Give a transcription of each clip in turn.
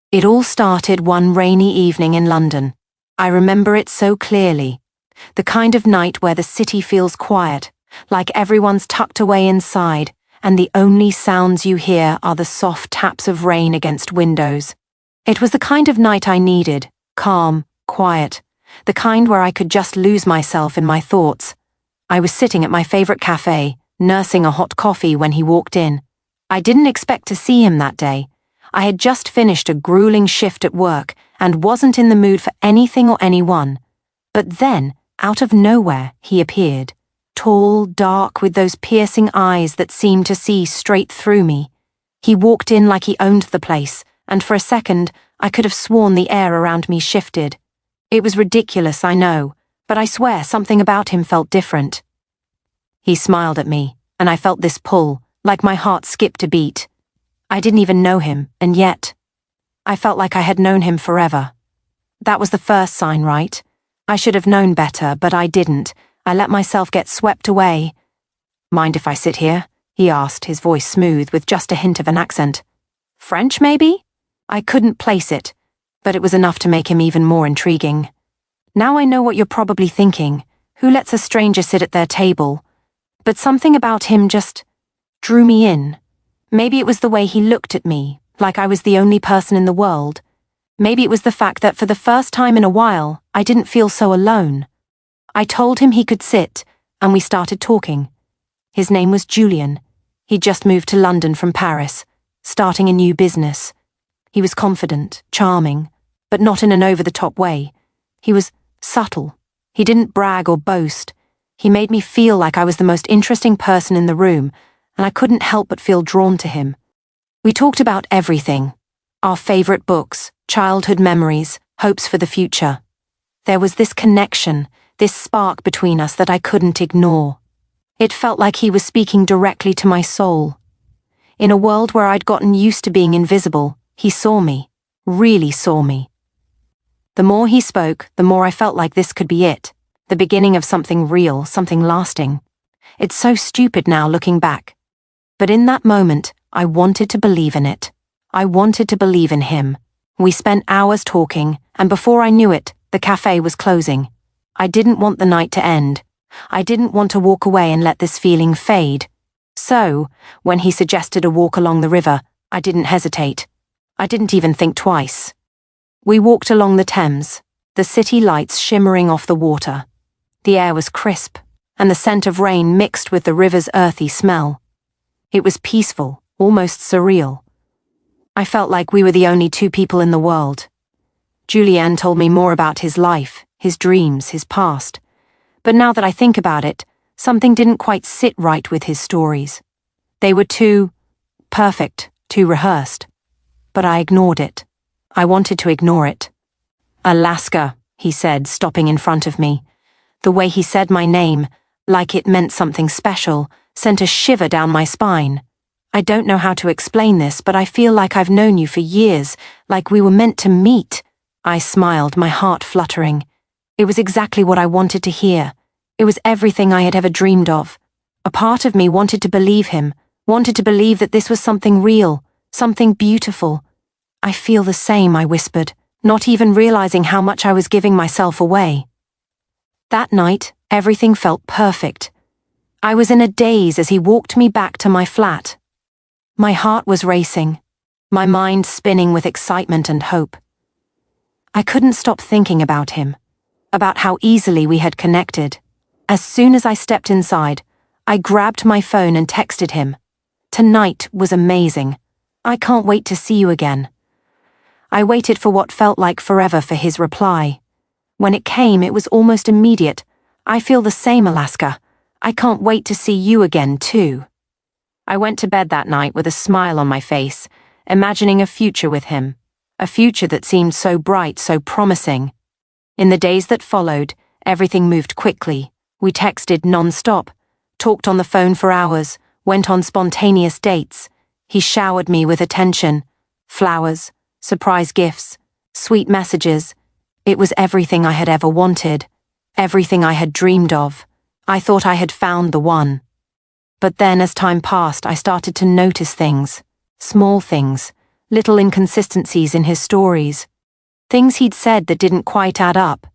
It all started one rainy evening in London. I remember it so clearly. The kind of night where the city feels quiet, like everyone's tucked away inside, and the only sounds you hear are the soft taps of rain against windows. It was the kind of night I needed, calm, quiet, the kind where I could just lose myself in my thoughts. I was sitting at my favorite cafe, nursing a hot coffee when he walked in. I didn't expect to see him that day. I had just finished a grueling shift at work and wasn't in the mood for anything or anyone. But then, out of nowhere, he appeared. Tall, dark, with those piercing eyes that seemed to see straight through me. He walked in like he owned the place, and for a second, I could have sworn the air around me shifted. It was ridiculous, I know, but I swear something about him felt different. He smiled at me, and I felt this pull, like my heart skipped a beat. I didn't even know him, and yet, I felt like I had known him forever. That was the first sign, right? I should have known better, but I didn't. I let myself get swept away. "Mind if I sit here?" he asked, his voice smooth with just a hint of an accent. "French, maybe?" I couldn't place it, but it was enough to make him even more intriguing. Now I know what you're probably thinking. Who lets a stranger sit at their table? But something about him just drew me in. Maybe it was the way he looked at me, like I was the only person in the world. Maybe it was the fact that for the first time in a while, I didn't feel so alone. I told him he could sit, and we started talking. His name was Julian. He'd just moved to London from Paris, starting a new business. He was confident, charming, but not in an over-the-top way. He was subtle. He didn't brag or boast. He made me feel like I was the most interesting person in the room, and I couldn't help but feel drawn to him. We talked about everything. Our favorite books, childhood memories, hopes for the future. There was this connection, this spark between us that I couldn't ignore. It felt like he was speaking directly to my soul. In a world where I'd gotten used to being invisible, he saw me, really saw me. The more he spoke, the more I felt like this could be it, the beginning of something real, something lasting. It's so stupid now looking back. But in that moment, I wanted to believe in it. I wanted to believe in him. We spent hours talking, and before I knew it, the cafe was closing. I didn't want the night to end. I didn't want to walk away and let this feeling fade. So, when he suggested a walk along the river, I didn't hesitate. I didn't even think twice. We walked along the Thames, the city lights shimmering off the water. The air was crisp, and the scent of rain mixed with the river's earthy smell. It was peaceful, almost surreal. I felt like we were the only two people in the world. Julien told me more about his life, his dreams, his past. But now that I think about it, something didn't quite sit right with his stories. They were too perfect, too rehearsed. But I ignored it. I wanted to ignore it. "Alaska," he said, stopping in front of me. The way he said my name, like it meant something special, sent a shiver down my spine. I don't know how to explain this, but I feel like I've known you for years, like we were meant to meet. I smiled, my heart fluttering. It was exactly what I wanted to hear. It was everything I had ever dreamed of. A part of me wanted to believe him, wanted to believe that this was something real, something beautiful. "I feel the same," I whispered, not even realizing how much I was giving myself away. That night, everything felt perfect. I was in a daze as he walked me back to my flat. My heart was racing, my mind spinning with excitement and hope. I couldn't stop thinking about him, about how easily we had connected. As soon as I stepped inside, I grabbed my phone and texted him. "Tonight was amazing. I can't wait to see you again." I waited for what felt like forever for his reply. When it came, it was almost immediate. "I feel the same, Alaska. I can't wait to see you again, too." I went to bed that night with a smile on my face, imagining a future with him, a future that seemed so bright, so promising. In the days that followed, everything moved quickly. We texted non-stop, talked on the phone for hours, went on spontaneous dates. He showered me with attention, flowers, surprise gifts, sweet messages. It was everything I had ever wanted, everything I had dreamed of. I thought I had found the one. But then as time passed, I started to notice things, small things, little inconsistencies in his stories. Things he'd said that didn't quite add up.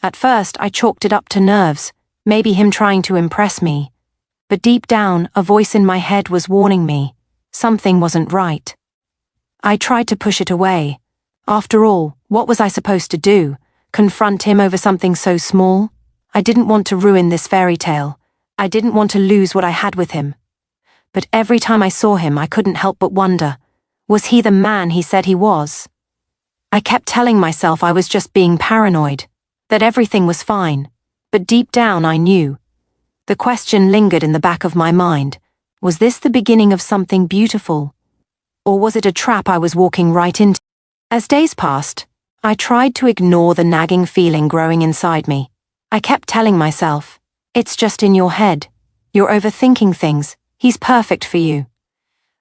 At first, I chalked it up to nerves, maybe him trying to impress me. But deep down, a voice in my head was warning me. Something wasn't right. I tried to push it away. After all, what was I supposed to do? Confront him over something so small? I didn't want to ruin this fairy tale. I didn't want to lose what I had with him. But every time I saw him, I couldn't help but wonder, was he the man he said he was? I kept telling myself I was just being paranoid, that everything was fine, but deep down I knew. The question lingered in the back of my mind. Was this the beginning of something beautiful? Or was it a trap I was walking right into? As days passed, I tried to ignore the nagging feeling growing inside me. I kept telling myself, it's just in your head. You're overthinking things. He's perfect for you.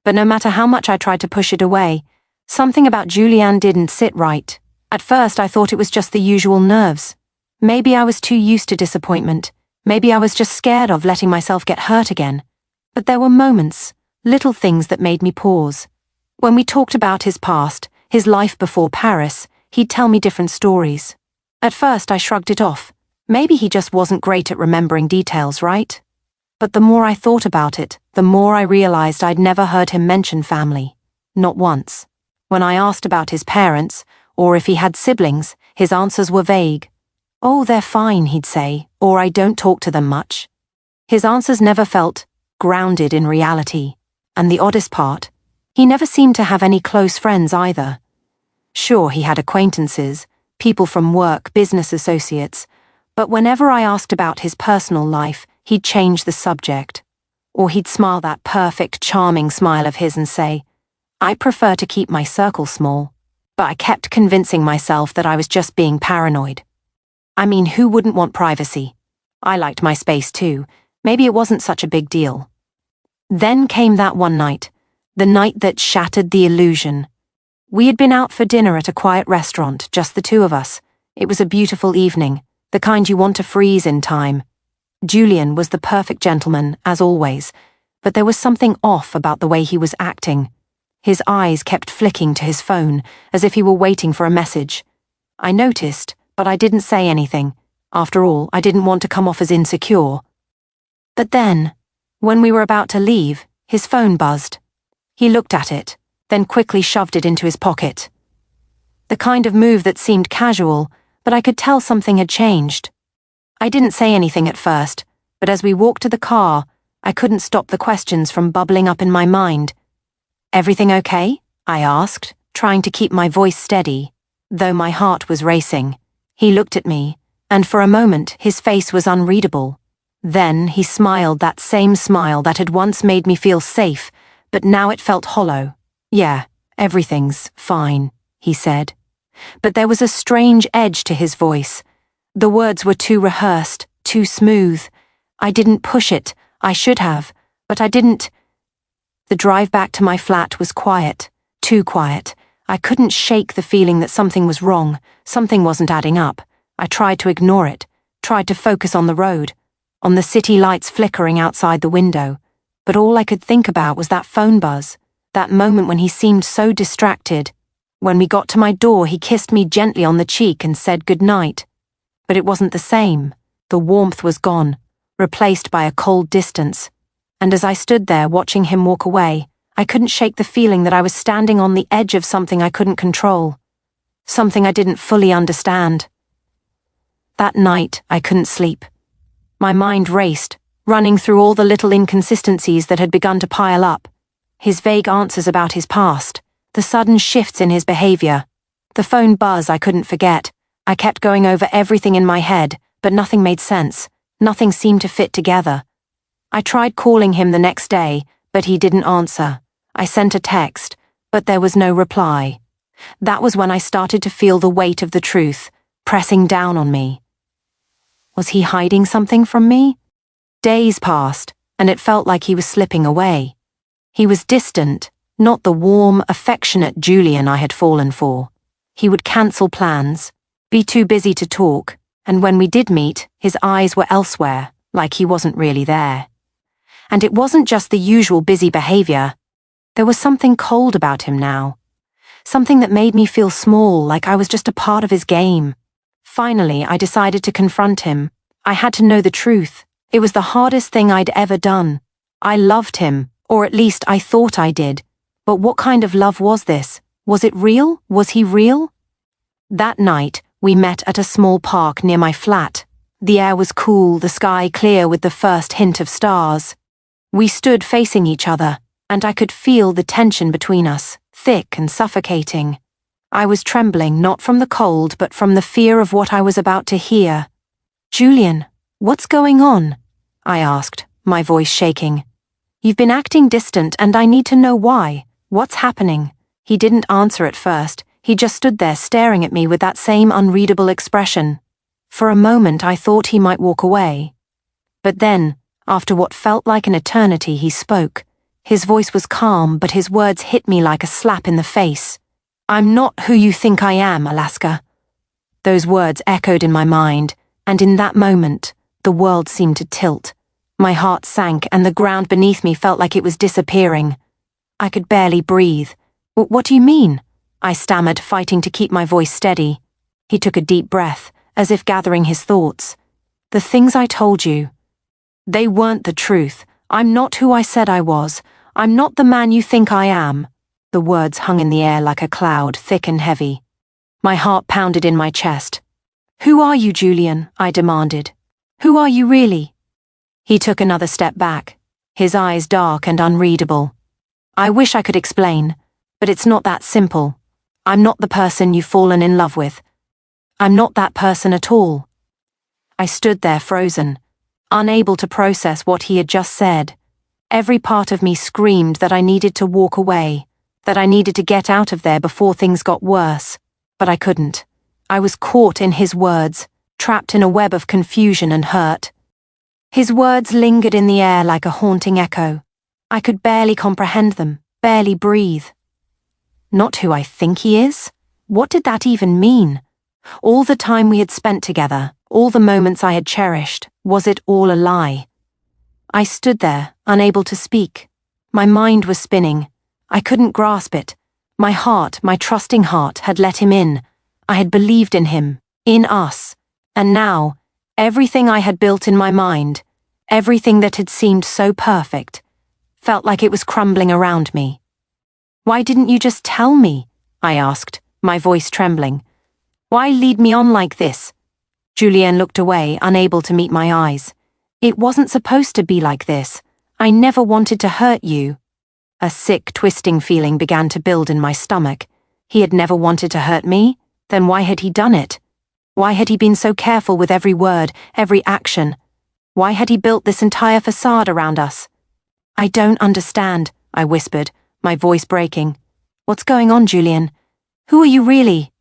But no matter how much I tried to push it away, something about Julian didn't sit right. At first I thought it was just the usual nerves. Maybe I was too used to disappointment. Maybe I was just scared of letting myself get hurt again. But there were moments, little things that made me pause. When we talked about his past, his life before Paris, he'd tell me different stories. At first I shrugged it off. Maybe he just wasn't great at remembering details, right? But the more I thought about it, the more I realized I'd never heard him mention family. Not once. When I asked about his parents, or if he had siblings, his answers were vague. Oh, they're fine, he'd say, or I don't talk to them much. His answers never felt grounded in reality. And the oddest part, he never seemed to have any close friends either. Sure, he had acquaintances, people from work, business associates, but whenever I asked about his personal life, he'd change the subject. Or he'd smile that perfect, charming smile of his and say, I prefer to keep my circle small. But I kept convincing myself that I was just being paranoid. I mean, who wouldn't want privacy? I liked my space too. Maybe it wasn't such a big deal. Then came that one night, the night that shattered the illusion. We had been out for dinner at a quiet restaurant, just the two of us. It was a beautiful evening, the kind you want to freeze in time. Julian was the perfect gentleman, as always, but there was something off about the way he was acting. His eyes kept flicking to his phone, as if he were waiting for a message. I noticed, but I didn't say anything. After all, I didn't want to come off as insecure. But then, when we were about to leave, his phone buzzed. He looked at it, then quickly shoved it into his pocket. The kind of move that seemed casual, but I could tell something had changed. I didn't say anything at first, but as we walked to the car, I couldn't stop the questions from bubbling up in my mind. Everything okay? I asked, trying to keep my voice steady, though my heart was racing. He looked at me, and for a moment his face was unreadable. Then he smiled that same smile that had once made me feel safe, but now it felt hollow. Yeah, everything's fine, he said. But there was a strange edge to his voice. The words were too rehearsed, too smooth. I didn't push it. I should have, but I didn't. The drive back to my flat was quiet, too quiet. I couldn't shake the feeling that something was wrong, something wasn't adding up. I tried to ignore it, tried to focus on the road, on the city lights flickering outside the window. But all I could think about was that phone buzz, that moment when he seemed so distracted. When we got to my door, he kissed me gently on the cheek and said goodnight. But it wasn't the same. The warmth was gone, replaced by a cold distance. And as I stood there watching him walk away, I couldn't shake the feeling that I was standing on the edge of something I couldn't control. Something I didn't fully understand. That night, I couldn't sleep. My mind raced, running through all the little inconsistencies that had begun to pile up. His vague answers about his past, the sudden shifts in his behavior, the phone buzz I couldn't forget. I kept going over everything in my head, but nothing made sense. Nothing seemed to fit together. I tried calling him the next day, but he didn't answer. I sent a text, but there was no reply. That was when I started to feel the weight of the truth, pressing down on me. Was he hiding something from me? Days passed, and it felt like he was slipping away. He was distant, not the warm, affectionate Julian I had fallen for. He would cancel plans, be too busy to talk, and when we did meet, his eyes were elsewhere, like he wasn't really there. And it wasn't just the usual busy behavior. There was something cold about him now. something that made me feel small, like I was just a part of his game. Finally, I decided to confront him. I had to know the truth. It was the hardest thing I'd ever done. I loved him, or at least I thought I did. But what kind of love was this? Was it real? Was he real? That night, we met at a small park near my flat. The air was cool, the sky clear with the first hint of stars. We stood facing each other, and I could feel the tension between us, thick and suffocating. I was trembling not from the cold but from the fear of what I was about to hear. "Julian, what's going on?" I asked, my voice shaking. "You've been acting distant and I need to know why. What's happening?" He didn't answer at first. He just stood there staring at me with that same unreadable expression. For a moment I thought he might walk away. But then, after what felt like an eternity, he spoke. His voice was calm, but his words hit me like a slap in the face. "I'm not who you think I am, Alaska." Those words echoed in my mind, and in that moment, the world seemed to tilt. My heart sank and the ground beneath me felt like it was disappearing. I could barely breathe. "What do you mean?" I stammered, fighting to keep my voice steady. He took a deep breath, as if gathering his thoughts. "The things I told you, they weren't the truth. I'm not who I said I was. I'm not the man you think I am." The words hung in the air like a cloud, thick and heavy. My heart pounded in my chest. "Who are you, Julian?" I demanded. "Who are you really?" He took another step back, his eyes dark and unreadable. "I wish I could explain, but it's not that simple. I'm not the person you've fallen in love with. I'm not that person at all." I stood there frozen, unable to process what he had just said. Every part of me screamed that I needed to walk away, that I needed to get out of there before things got worse. But I couldn't. I was caught in his words, trapped in a web of confusion and hurt. His words lingered in the air like a haunting echo. I could barely comprehend them, barely breathe. Not who I think he is? What did that even mean? All the time we had spent together, all the moments I had cherished, was it all a lie? I stood there, unable to speak. My mind was spinning. I couldn't grasp it. My heart, my trusting heart, had let him in. I had believed in him, in us. And now, everything I had built in my mind, everything that had seemed so perfect, felt like it was crumbling around me. "Why didn't you just tell me?" I asked, my voice trembling. "Why lead me on like this?" Julian looked away, unable to meet my eyes. "It wasn't supposed to be like this. I never wanted to hurt you." A sick, twisting feeling began to build in my stomach. He had never wanted to hurt me? Then why had he done it? Why had he been so careful with every word, every action? Why had he built this entire facade around us? "I don't understand," I whispered, my voice breaking. "What's going on, Julian? Who are you really?"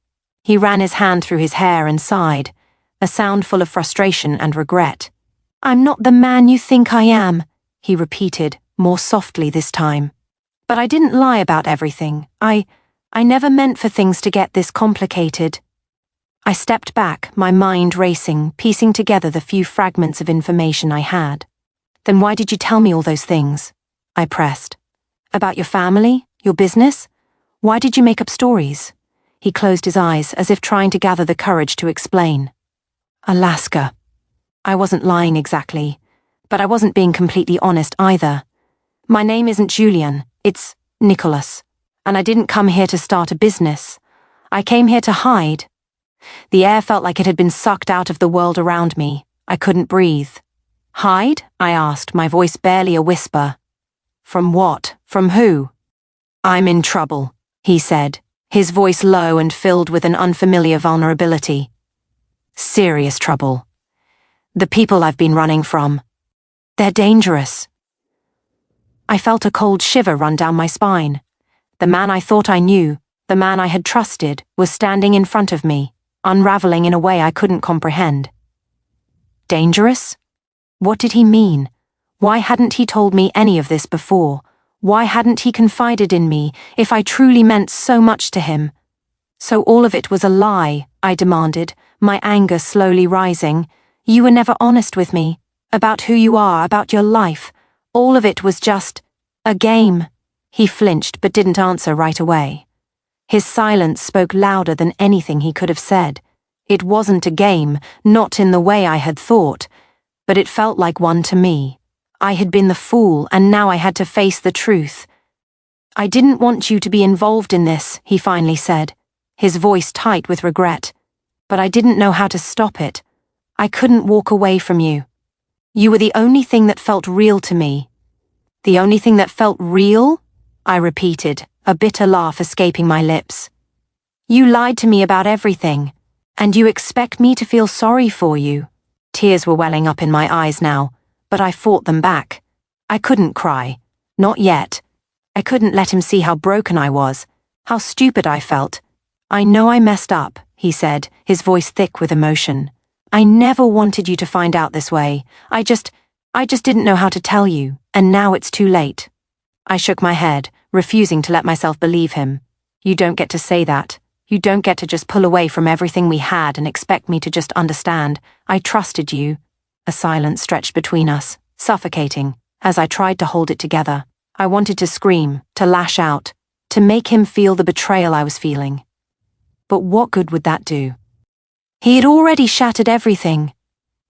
He ran his hand through his hair and sighed, a sound full of frustration and regret. "I'm not the man you think I am," he repeated, more softly this time. "But I didn't lie about everything. I never meant for things to get this complicated." I stepped back, my mind racing, piecing together the few fragments of information I had. "Then why did you tell me all those things?" I pressed. "About your family? Your business? Why did you make up stories?" He closed his eyes, as if trying to gather the courage to explain. "Alaska." I wasn't lying exactly, but I wasn't being completely honest either. "My name isn't Julian, it's Nicholas, and I didn't come here to start a business. I came here to hide." The air felt like it had been sucked out of the world around me. I couldn't breathe. "Hide?" I asked, my voice barely a whisper. "From what? From who?" "I'm in trouble," he said, his voice low and filled with an unfamiliar vulnerability. "Serious trouble. The people I've been running from, they're dangerous." I felt a cold shiver run down my spine. The man I thought I knew, the man I had trusted, was standing in front of me, unraveling in a way I couldn't comprehend. Dangerous? What did he mean? Why hadn't he told me any of this before? Why hadn't he confided in me if I truly meant so much to him? "So all of it was a lie," I demanded, my anger slowly rising. "You were never honest with me, about who you are, about your life. All of it was just a game." He flinched but didn't answer right away. His silence spoke louder than anything he could have said. It wasn't a game, not in the way I had thought, but it felt like one to me. I had been the fool, and now I had to face the truth. "I didn't want you to be involved in this," he finally said, his voice tight with regret. "But I didn't know how to stop it. I couldn't walk away from you. You were the only thing that felt real to me." "The only thing that felt real?" I repeated, a bitter laugh escaping my lips. "You lied to me about everything, and you expect me to feel sorry for you." Tears were welling up in my eyes now, but I fought them back. I couldn't cry. Not yet. I couldn't let him see how broken I was, how stupid I felt. "I know I messed up," he said, his voice thick with emotion. "I never wanted you to find out this way. I just didn't know how to tell you, and now it's too late." I shook my head, refusing to let myself believe him. "You don't get to say that. You don't get to just pull away from everything we had and expect me to just understand. I trusted you." A silence stretched between us, suffocating, as I tried to hold it together. I wanted to scream, to lash out, to make him feel the betrayal I was feeling. But what good would that do? He had already shattered everything.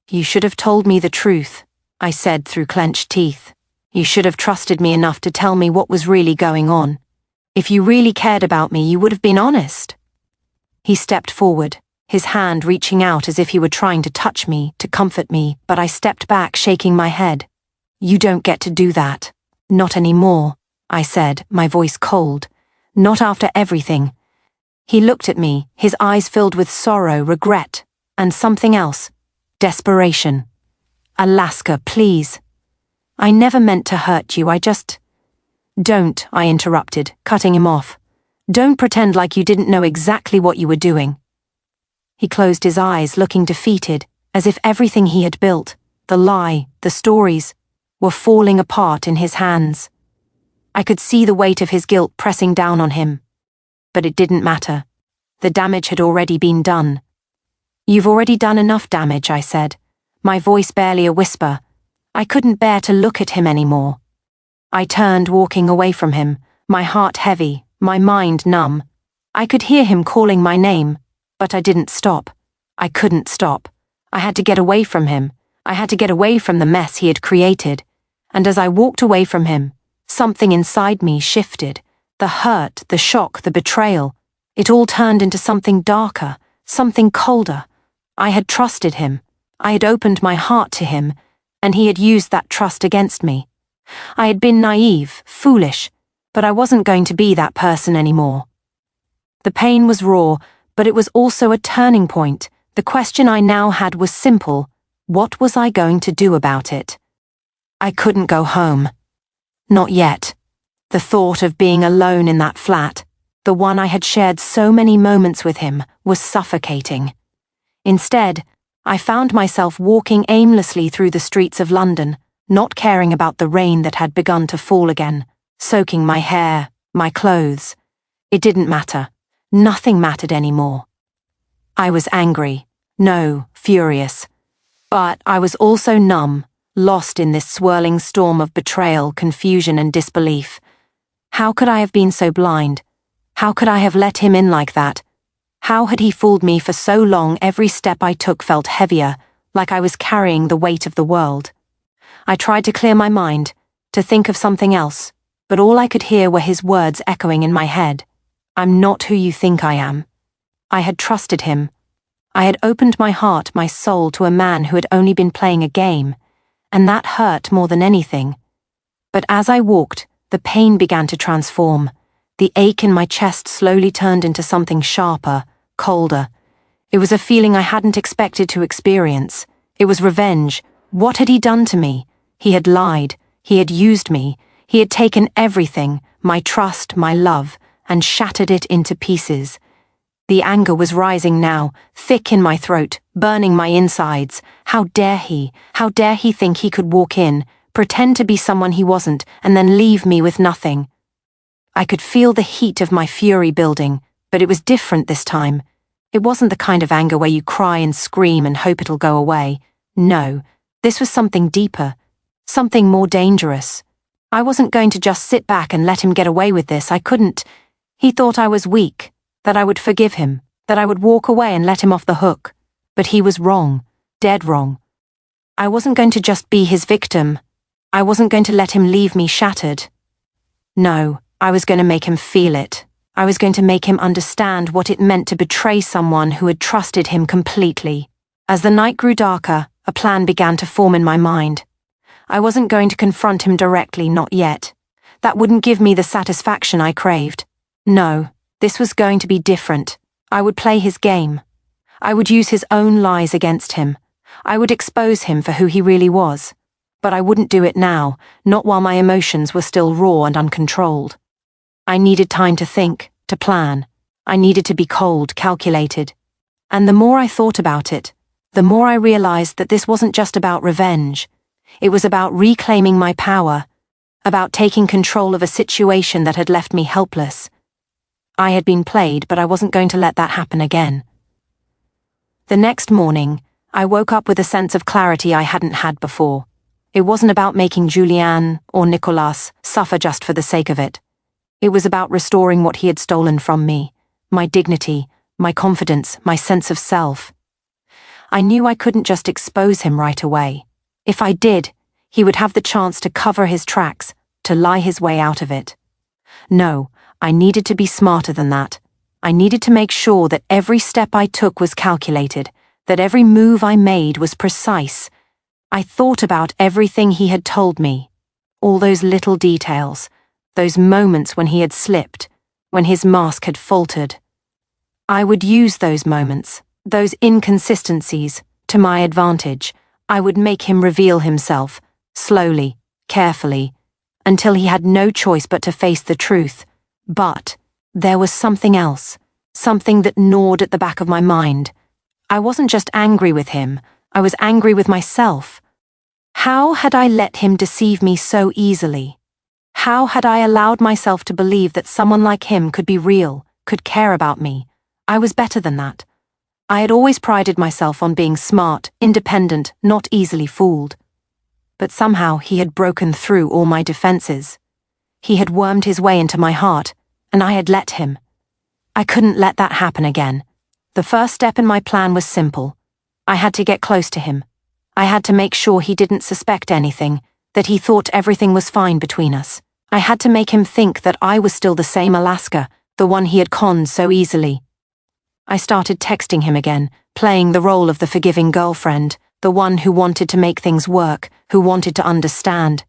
"You should have told me the truth," I said through clenched teeth. "You should have trusted me enough to tell me what was really going on. If you really cared about me, you would have been honest." He stepped forward, his hand reaching out as if he were trying to touch me, to comfort me, but I stepped back, shaking my head. "You don't get to do that. Not anymore," I said, my voice cold. "Not after everything." He looked at me, his eyes filled with sorrow, regret, and something else. Desperation. "Alaska, please. I never meant to hurt you, "Don't," I interrupted, cutting him off. "Don't pretend like you didn't know exactly what you were doing." He closed his eyes, looking defeated, as if everything he had built, the lie, the stories, were falling apart in his hands. I could see the weight of his guilt pressing down on him. But it didn't matter. The damage had already been done. "You've already done enough damage," I said, my voice barely a whisper. I couldn't bear to look at him anymore. I turned, walking away from him, my heart heavy, my mind numb. I could hear him calling my name, but I didn't stop. I couldn't stop. I had to get away from him. I had to get away from the mess he had created. And as I walked away from him, something inside me shifted. The hurt, the shock, the betrayal. It all turned into something darker, something colder. I had trusted him. I had opened my heart to him, and he had used that trust against me. I had been naive, foolish, but I wasn't going to be that person anymore. The pain was raw, but it was also a turning point. The question I now had was simple. What was I going to do about it? I couldn't go home. Not yet. The thought of being alone in that flat, the one I had shared so many moments with him, was suffocating. Instead, I found myself walking aimlessly through the streets of London, not caring about the rain that had begun to fall again, soaking my hair, my clothes. It didn't matter. Nothing mattered anymore. I was angry, no, furious. But I was also numb, lost in this swirling storm of betrayal, confusion, and disbelief. How could I have been so blind? How could I have let him in like that? How had he fooled me for so long? Every step I took felt heavier, like I was carrying the weight of the world. I tried to clear my mind, to think of something else, but all I could hear were his words echoing in my head. "I'm not who you think I am." I had trusted him. I had opened my heart, my soul, to a man who had only been playing a game, and that hurt more than anything. But as I walked, the pain began to transform. The ache in my chest slowly turned into something sharper, colder. It was a feeling I hadn't expected to experience. It was revenge. What had he done to me? He had lied. He had used me. He had taken everything, my trust, my love, and shattered it into pieces. The anger was rising now, thick in my throat, burning my insides. How dare he? How dare he think he could walk in, pretend to be someone he wasn't, and then leave me with nothing? I could feel the heat of my fury building, but it was different this time. It wasn't the kind of anger where you cry and scream and hope it'll go away. No, this was something deeper, something more dangerous. I wasn't going to just sit back and let him get away with this. I couldn't. He thought I was weak, that I would forgive him, that I would walk away and let him off the hook. But he was wrong, dead wrong. I wasn't going to just be his victim. I wasn't going to let him leave me shattered. No, I was going to make him feel it. I was going to make him understand what it meant to betray someone who had trusted him completely. As the night grew darker, a plan began to form in my mind. I wasn't going to confront him directly, not yet. That wouldn't give me the satisfaction I craved. No, this was going to be different. I would play his game. I would use his own lies against him. I would expose him for who he really was. But I wouldn't do it now, not while my emotions were still raw and uncontrolled. I needed time to think, to plan. I needed to be cold, calculated. And the more I thought about it, the more I realized that this wasn't just about revenge. It was about reclaiming my power, about taking control of a situation that had left me helpless. I had been played, but I wasn't going to let that happen again. The next morning, I woke up with a sense of clarity I hadn't had before. It wasn't about making Julianne or Nicolas suffer just for the sake of it. It was about restoring what he had stolen from me, my dignity, my confidence, my sense of self. I knew I couldn't just expose him right away. If I did, he would have the chance to cover his tracks, to lie his way out of it. No, I needed to be smarter than that. I needed to make sure that every step I took was calculated, that every move I made was precise. I thought about everything he had told me, all those little details, those moments when he had slipped, when his mask had faltered. I would use those moments, those inconsistencies, to my advantage. I would make him reveal himself, slowly, carefully, until he had no choice but to face the truth. But there was something else, something that gnawed at the back of my mind. I wasn't just angry with him, I was angry with myself. How had I let him deceive me so easily? How had I allowed myself to believe that someone like him could be real, could care about me? I was better than that. I had always prided myself on being smart, independent, not easily fooled. But somehow he had broken through all my defenses. He had wormed his way into my heart, and I had let him. I couldn't let that happen again. The first step in my plan was simple. I had to get close to him. I had to make sure he didn't suspect anything, that he thought everything was fine between us. I had to make him think that I was still the same Alaska, the one he had conned so easily. I started texting him again, playing the role of the forgiving girlfriend, the one who wanted to make things work, who wanted to understand.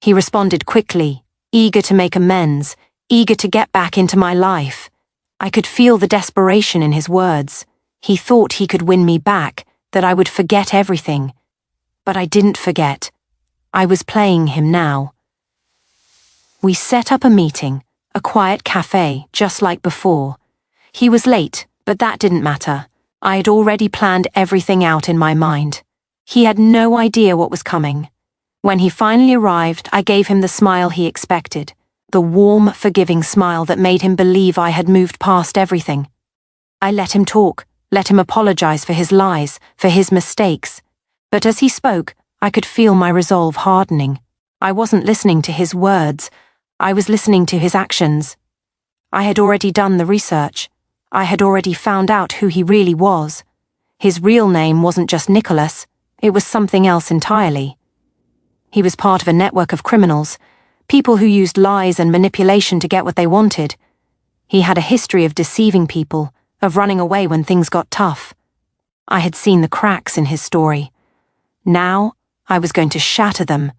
He responded quickly, eager to make amends, eager to get back into my life. I could feel the desperation in his words. He thought he could win me back, that I would forget everything. But I didn't forget. I was playing him now. We set up a meeting, a quiet cafe, just like before. He was late, but that didn't matter. I had already planned everything out in my mind. He had no idea what was coming. When he finally arrived, I gave him the smile he expected, the warm, forgiving smile that made him believe I had moved past everything. I let him talk, let him apologize for his lies, for his mistakes. But as he spoke, I could feel my resolve hardening. I wasn't listening to his words. I was listening to his actions. I had already done the research. I had already found out who he really was. His real name wasn't just Nicholas, it was something else entirely. He was part of a network of criminals, people who used lies and manipulation to get what they wanted. He had a history of deceiving people, of running away when things got tough. I had seen the cracks in his story. Now, I was going to shatter them.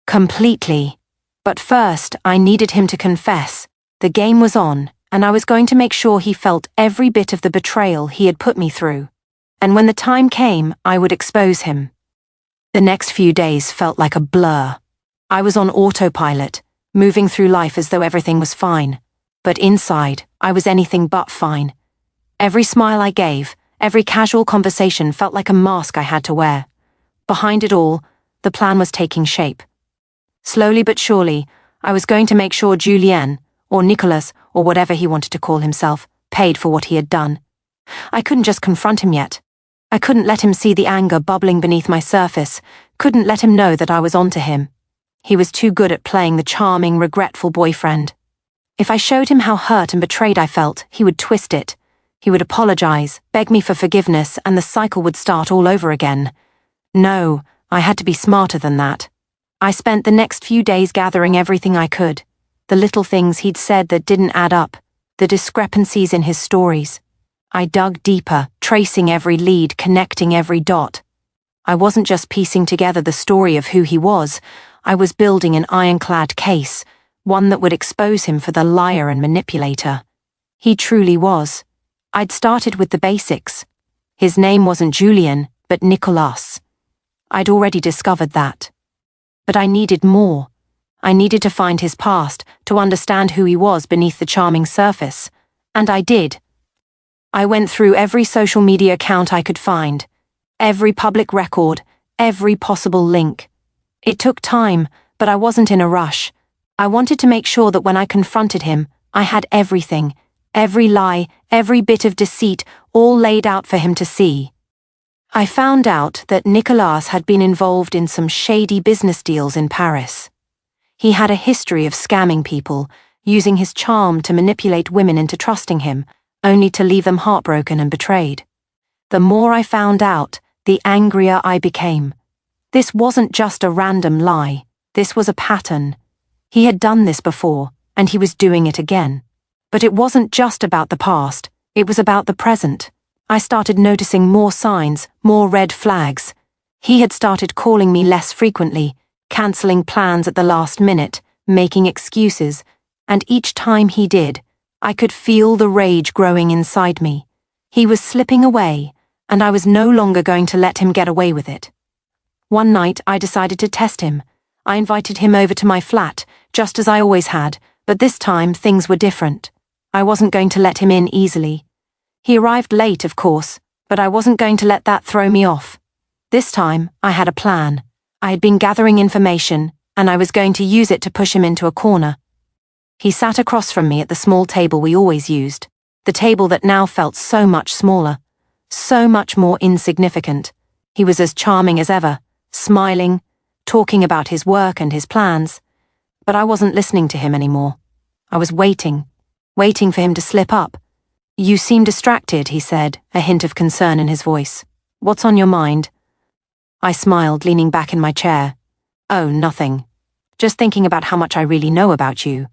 Completely. But first, I needed him to confess. The game was on, and I was going to make sure he felt every bit of the betrayal he had put me through. And when the time came, I would expose him. The next few days felt like a blur. I was on autopilot, moving through life as though everything was fine. But inside, I was anything but fine. Every smile I gave, every casual conversation felt like a mask I had to wear. Behind it all, the plan was taking shape. Slowly but surely, I was going to make sure Julianne, or Nicholas, or whatever he wanted to call himself, paid for what he had done. I couldn't just confront him yet. I couldn't let him see the anger bubbling beneath my surface, couldn't let him know that I was onto him. He was too good at playing the charming, regretful boyfriend. If I showed him how hurt and betrayed I felt, he would twist it. He would apologize, beg me for forgiveness, and the cycle would start all over again. No, I had to be smarter than that. I spent the next few days gathering everything I could. The little things he'd said that didn't add up, the discrepancies in his stories. I dug deeper, tracing every lead, connecting every dot. I wasn't just piecing together the story of who he was, I was building an ironclad case, one that would expose him for the liar and manipulator. He truly was. I'd started with the basics. His name wasn't Julian, but Nicholas. I'd already discovered that. But I needed more. I needed to find his past, to understand who he was beneath the charming surface. And I did. I went through every social media account I could find, every public record, every possible link. It took time, but I wasn't in a rush. I wanted to make sure that when I confronted him, I had everything, every lie, every bit of deceit, all laid out for him to see. I found out that Nicolas had been involved in some shady business deals in Paris. He had a history of scamming people, using his charm to manipulate women into trusting him, only to leave them heartbroken and betrayed. The more I found out, the angrier I became. This wasn't just a random lie. This was a pattern. He had done this before, and he was doing it again. But it wasn't just about the past, it was about the present. I started noticing more signs, more red flags. He had started calling me less frequently, cancelling plans at the last minute, making excuses, and each time he did, I could feel the rage growing inside me. He was slipping away, and I was no longer going to let him get away with it. One night I decided to test him. I invited him over to my flat, just as I always had, but this time things were different. I wasn't going to let him in easily. He arrived late, of course, but I wasn't going to let that throw me off. This time, I had a plan. I had been gathering information, and I was going to use it to push him into a corner. He sat across from me at the small table we always used, the table that now felt so much smaller, so much more insignificant. He was as charming as ever, smiling, talking about his work and his plans, but I wasn't listening to him anymore. I was waiting for him to slip up. "You seem distracted," he said, a hint of concern in his voice. "What's on your mind?" I smiled, leaning back in my chair. "Oh, nothing. Just thinking about how much I really know about you."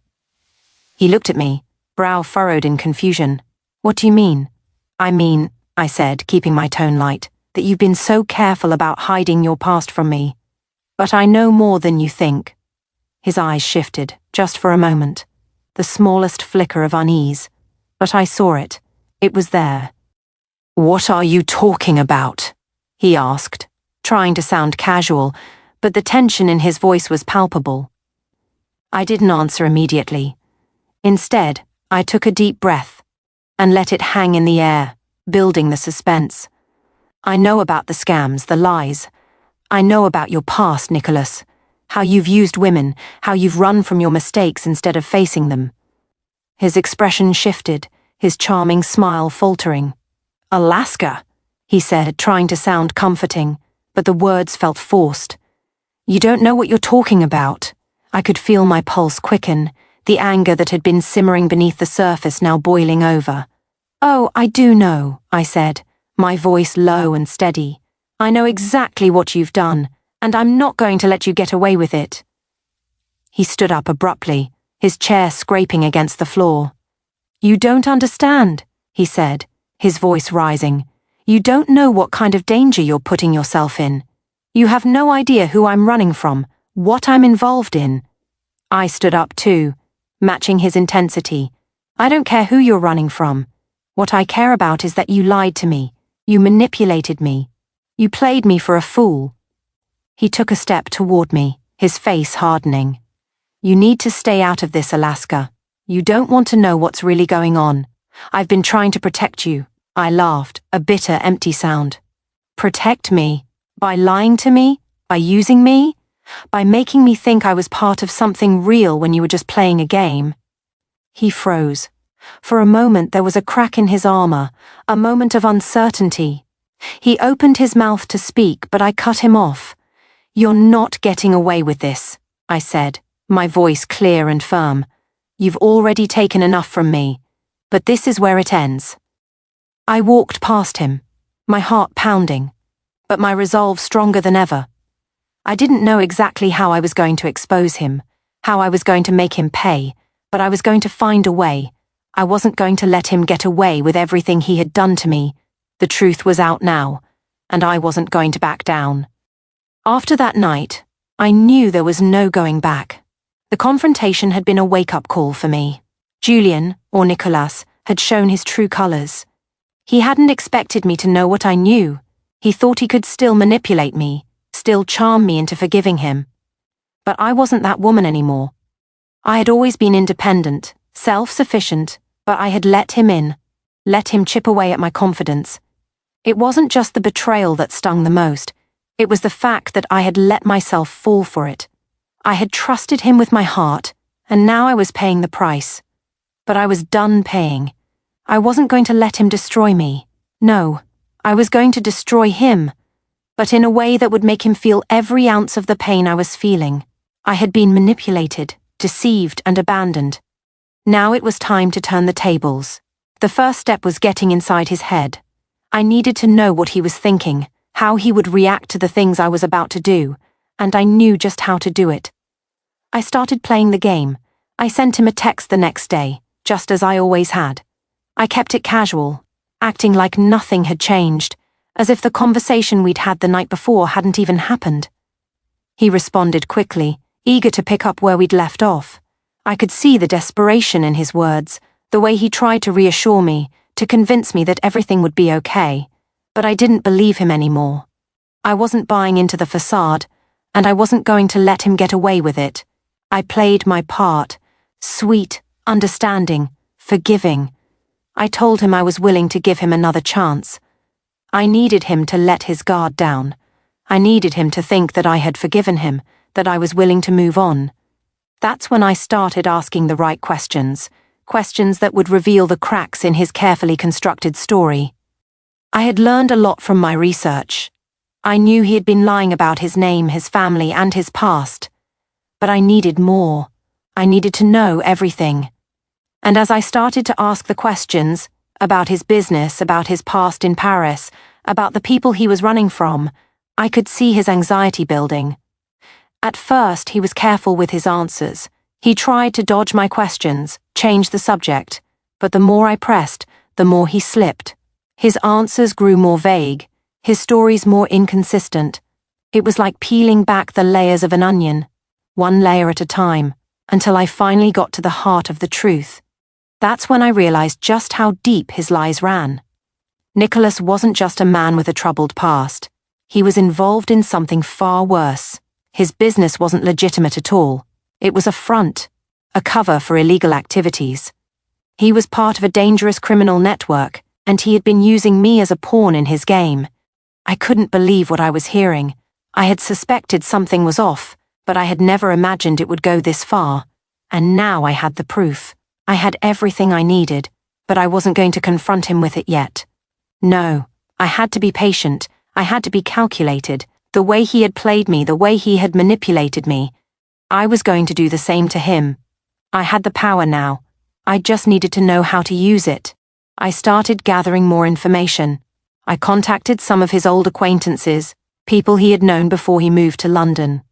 He looked at me, brow furrowed in confusion. "What do you mean?" "I mean," I said, keeping my tone light, "that you've been so careful about hiding your past from me. But I know more than you think." His eyes shifted, just for a moment. The smallest flicker of unease. But I saw it. It was there. "What are you talking about?" he asked, trying to sound casual, but the tension in his voice was palpable. I didn't answer immediately. Instead, I took a deep breath and let it hang in the air, building the suspense. "I know about the scams, the lies. I know about your past, Nicholas. How you've used women, how you've run from your mistakes instead of facing them." His expression shifted, his charming smile faltering. "Alaska," he said, trying to sound comforting, but the words felt forced. "You don't know what you're talking about." I could feel my pulse quicken, the anger that had been simmering beneath the surface now boiling over. "Oh, I do know," I said, my voice low and steady. "I know exactly what you've done, and I'm not going to let you get away with it." He stood up abruptly, his chair scraping against the floor. "You don't understand," he said, his voice rising. "You don't know what kind of danger you're putting yourself in. You have no idea who I'm running from, what I'm involved in." I stood up too, matching his intensity. "I don't care who you're running from. What I care about is that you lied to me. You manipulated me. You played me for a fool." He took a step toward me, his face hardening. "You need to stay out of this, Alaska. You don't want to know what's really going on. I've been trying to protect you." I laughed, a bitter, empty sound. "Protect me? By lying to me? By using me? By making me think I was part of something real when you were just playing a game?" He froze. For a moment there was a crack in his armor, a moment of uncertainty. He opened his mouth to speak, but I cut him off. "You're not getting away with this," I said, my voice clear and firm. You've already taken enough from me, but this is where it ends." I walked past him, my heart pounding, but my resolve stronger than ever. I didn't know exactly how I was going to expose him, how I was going to make him pay, but I was going to find a way. I wasn't going to let him get away with everything he had done to me. The truth was out now, and I wasn't going to back down. After that night, I knew there was no going back. The confrontation had been a wake-up call for me. Julian, or Nicholas, had shown his true colors. He hadn't expected me to know what I knew. He thought he could still manipulate me, still charm me into forgiving him. But I wasn't that woman anymore. I had always been independent, self-sufficient, but I had let him in, let him chip away at my confidence. It wasn't just the betrayal that stung the most. It was the fact that I had let myself fall for it. I had trusted him with my heart, and now I was paying the price. But I was done paying. I wasn't going to let him destroy me. No, I was going to destroy him, but in a way that would make him feel every ounce of the pain I was feeling. I had been manipulated, deceived, and abandoned. Now it was time to turn the tables. The first step was getting inside his head. I needed to know what he was thinking, how he would react to the things I was about to do, and I knew just how to do it. I started playing the game. I sent him a text the next day, just as I always had. I kept it casual, acting like nothing had changed, as if the conversation we'd had the night before hadn't even happened. He responded quickly, eager to pick up where we'd left off. I could see the desperation in his words, the way he tried to reassure me, to convince me that everything would be okay. But I didn't believe him anymore. I wasn't buying into the facade, and I wasn't going to let him get away with it. I played my part, sweet, understanding, forgiving. I told him I was willing to give him another chance. I needed him to let his guard down. I needed him to think that I had forgiven him, that I was willing to move on. That's when I started asking the right questions, questions that would reveal the cracks in his carefully constructed story. I had learned a lot from my research. I knew he had been lying about his name, his family, and his past. But I needed more. I needed to know everything. And as I started to ask the questions about his business, about his past in Paris, about the people he was running from, I could see his anxiety building. At first, he was careful with his answers. He tried to dodge my questions, change the subject, but the more I pressed, the more he slipped. His answers grew more vague, his stories more inconsistent. It was like peeling back the layers of an onion, one layer at a time, until I finally got to the heart of the truth. That's when I realized just how deep his lies ran. Nicholas wasn't just a man with a troubled past. He was involved in something far worse. His business wasn't legitimate at all. It was a front, a cover for illegal activities. He was part of a dangerous criminal network, and he had been using me as a pawn in his game. I couldn't believe what I was hearing. I had suspected something was off, but I had never imagined it would go this far. And now I had the proof. I had everything I needed, but I wasn't going to confront him with it yet. No, I had to be patient. I had to be calculated. The way he had played me, the way he had manipulated me, I was going to do the same to him. I had the power now. I just needed to know how to use it. I started gathering more information. I contacted some of his old acquaintances, people he had known before he moved to London.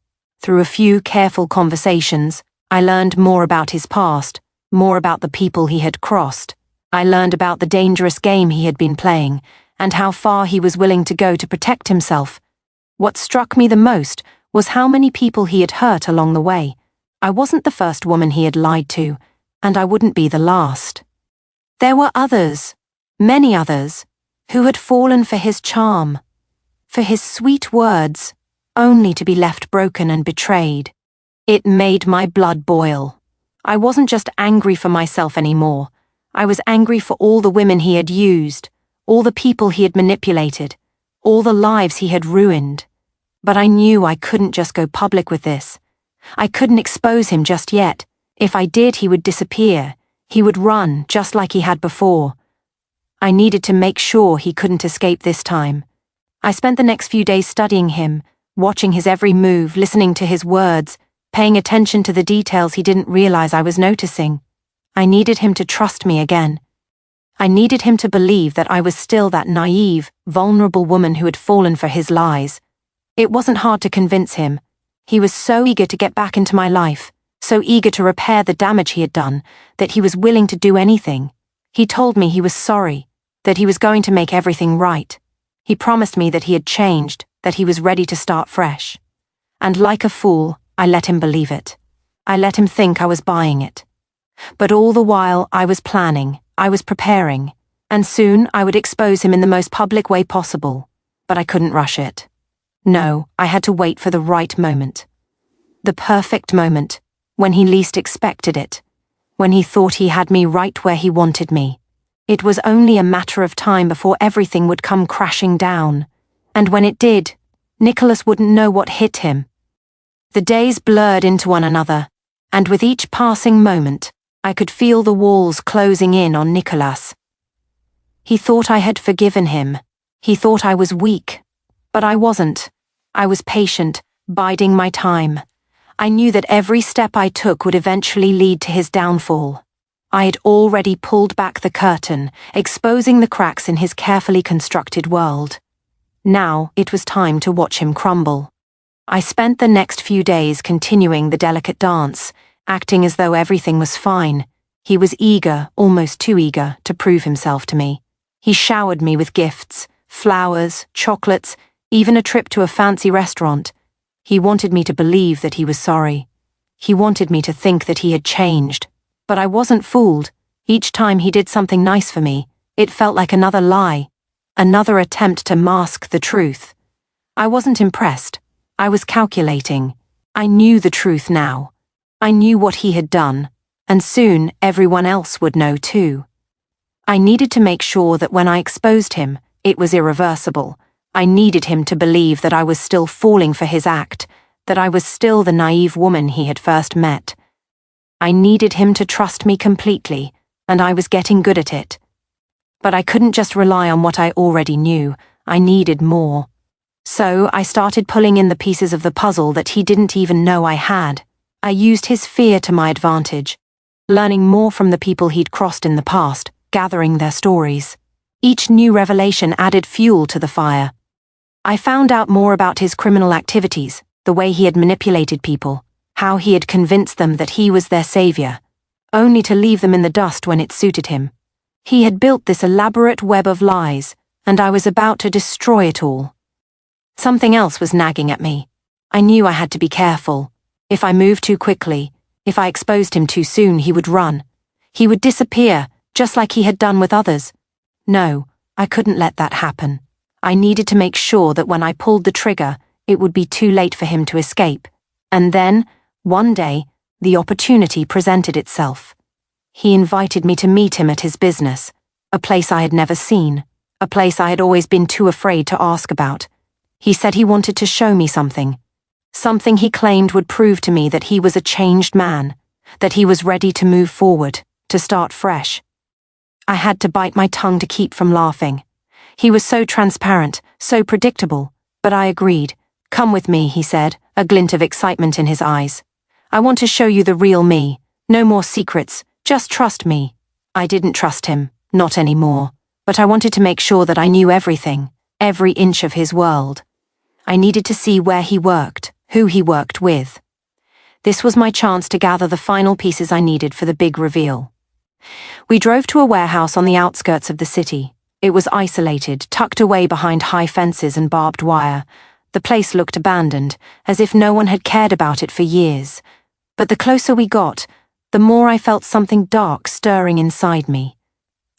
Through a few careful conversations, I learned more about his past, more about the people he had crossed. I learned about the dangerous game he had been playing, and how far he was willing to go to protect himself. What struck me the most was how many people he had hurt along the way. I wasn't the first woman he had lied to, and I wouldn't be the last. There were others, many others, who had fallen for his charm, for his sweet words, only to be left broken and betrayed. It made my blood boil. I wasn't just angry for myself anymore. I was angry for all the women he had used, all the people he had manipulated, all the lives he had ruined. But I knew I couldn't just go public with this. I couldn't expose him just yet. If I did, he would disappear. He would run, just like he had before. I needed to make sure he couldn't escape this time. I spent the next few days studying him, watching his every move, listening to his words, paying attention to the details he didn't realize I was noticing. I needed him to trust me again. I needed him to believe that I was still that naive, vulnerable woman who had fallen for his lies. It wasn't hard to convince him. He was so eager to get back into my life, so eager to repair the damage he had done, that he was willing to do anything. He told me he was sorry, that he was going to make everything right. He promised me that he had changed, that he was ready to start fresh. And like a fool, I let him believe it. I let him think I was buying it. But all the while I was planning, I was preparing, and soon I would expose him in the most public way possible. But I couldn't rush it. No, I had to wait for the right moment. The perfect moment, when he least expected it, when he thought he had me right where he wanted me. It was only a matter of time before everything would come crashing down. And when it did, Nicholas wouldn't know what hit him. The days blurred into one another, and with each passing moment, I could feel the walls closing in on Nicholas. He thought I had forgiven him. He thought I was weak. But I wasn't. I was patient, biding my time. I knew that every step I took would eventually lead to his downfall. I had already pulled back the curtain, exposing the cracks in his carefully constructed world. Now it was time to watch him crumble. I spent the next few days continuing the delicate dance, acting as though everything was fine. He was eager, almost too eager, to prove himself to me. He showered me with gifts, flowers, chocolates, even a trip to a fancy restaurant. He wanted me to believe that he was sorry. He wanted me to think that he had changed. But I wasn't fooled. Each time he did something nice for me, it felt like another lie, another attempt to mask the truth. I wasn't impressed. I was calculating. I knew the truth now. I knew what he had done, and soon everyone else would know too. I needed to make sure that when I exposed him, it was irreversible. I needed him to believe that I was still falling for his act, that I was still the naive woman he had first met. I needed him to trust me completely, and I was getting good at it. But I couldn't just rely on what I already knew. I needed more. So I started pulling in the pieces of the puzzle that he didn't even know I had. I used his fear to my advantage, learning more from the people he'd crossed in the past, gathering their stories. Each new revelation added fuel to the fire. I found out more about his criminal activities, the way he had manipulated people, how he had convinced them that he was their savior, only to leave them in the dust when it suited him. He had built this elaborate web of lies, and I was about to destroy it all. Something else was nagging at me. I knew I had to be careful. If I moved too quickly, if I exposed him too soon, he would run. He would disappear, just like he had done with others. No, I couldn't let that happen. I needed to make sure that when I pulled the trigger, it would be too late for him to escape. And then, one day, the opportunity presented itself. He invited me to meet him at his business, a place I had never seen, a place I had always been too afraid to ask about. He said he wanted to show me something. Something he claimed would prove to me that he was a changed man, that he was ready to move forward, to start fresh. I had to bite my tongue to keep from laughing. He was so transparent, so predictable, but I agreed. "Come with me," he said, a glint of excitement in his eyes. "I want to show you the real me. No more secrets, just trust me." I didn't trust him, not anymore, but I wanted to make sure that I knew everything, every inch of his world. I needed to see where he worked, who he worked with. This was my chance to gather the final pieces I needed for the big reveal. We drove to a warehouse on the outskirts of the city. It was isolated, tucked away behind high fences and barbed wire. The place looked abandoned, as if no one had cared about it for years. But the closer we got, the more I felt something dark stirring inside me.